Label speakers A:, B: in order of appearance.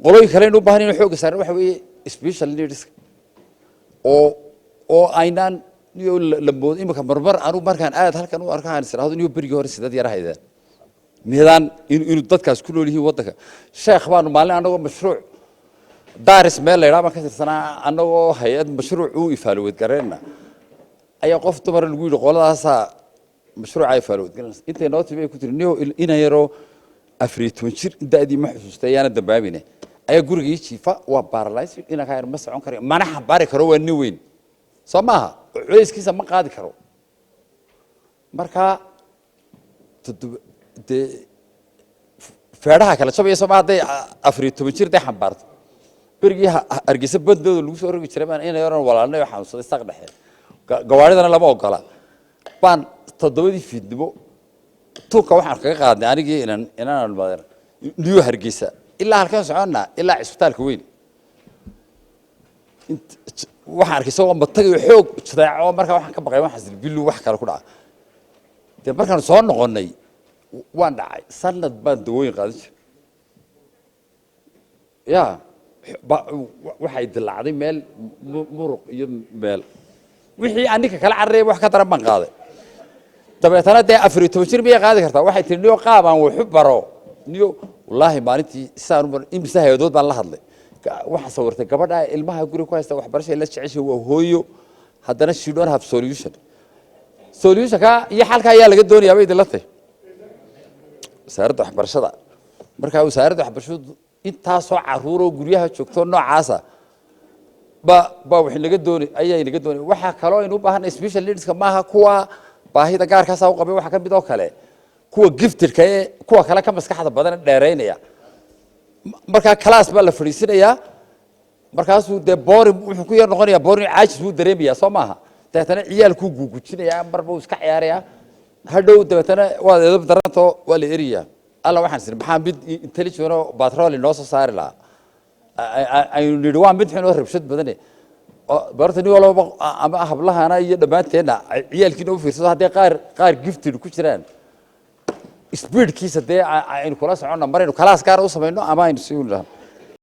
A: qoloy kale inuu baahan inuu xoog saaro waxa weeye special needs oo aynaan iyo labood imika marmar aanu markaan aad halkan u arkaan siraahdo inuu berigi hore sidad yar hayda meedan inuu dadkaas ku nool yihiin wadanka sheekh baan maalin anagoo mashruuc daaris meel la yiraahdo ka tirsanaa anagoo hay'ad mashruuc uu ifaalowad gareena ayaa qof dumar lagu yiri qoladaas mashruuc ay ifaalowad gareena intay noo tibay ku tirniyo ina yaro afrito jir daadii ma xusuustayana dambaabine ayaa gurigii jiifa waa paralyzed ina ka yar ma socon karo mana xabaari karo waa nin weyn soomaha culayskiisa ma qaadi karo marka feeraha kala jabay Soomaha haday afrito jir day xambaarto berigi argisa badooda lagu soo rogi jiray baan in yaran walaalnay waxa uu soo saq dhaxay gawaaridana lama ogola baan todobadii fiidnimo tuuka waxaan kaga qaadnay anigii inaan badan niyo hargeysa ilaa halkan soconna ilaa isbitaalka weyn waxaan arkay soo matagay xoog jidaaco marka waxaan ka baqay waxaan bilu wax kale ku dhacay de markaan soo noqonay waan dhacay sanad baan dawooyin qaadan jiray ya waxay dilacday meel muruq iyo meel wixii anika kala carreey wax ka daran baan qaaday dabeetana de afrito jir bay qaadi kartaa waxay tii niyo qaabaan wuxuu baro niyo wallahi maalintii saan imisa hay'adood baan la hadlay waxa sawirtay gabadha ilmaha guriga ku haysta wax barashay la jeceshay waa hooyo haddana she don't have solution ka iyo xalka ayaa laga doonayaa bay dilatay wasaaradda waxbarashada marka wasaaradda waxbarashadu inta soo caruuro guriyaha joogto noocaasa ba wixii laga doonay ayay laga doonay waxa kale oo inuu baahan special needs ka maaha kuwa baahida gaarka ah u qabay waxa ka mid oo kale kuwa gifted ka kuwa kale ka maskaxda badan dheereynaya marka class ba la fariisinaya markaasuu de boring wuxuu ku yar noqonaya boring caajis uu dareemaya Soomaha taatana ciyaalku guugujinaya marba uu iska ciyaaraya hadhow dabeetana waa edeb daranto waa la eriya alla waxaan sir maxaa mid intelligent oo patrol noo soo saari la ay nidhi waa mid xun oo rabshad badan bartani walba ama hablahana iyo dhamaanteena ciyaalkiina u fiirsado hadii qaar gifted ku jiraan speed kiisa de aynu kula socono maraynu class gaar u sameeyno ama aynu si u lahayn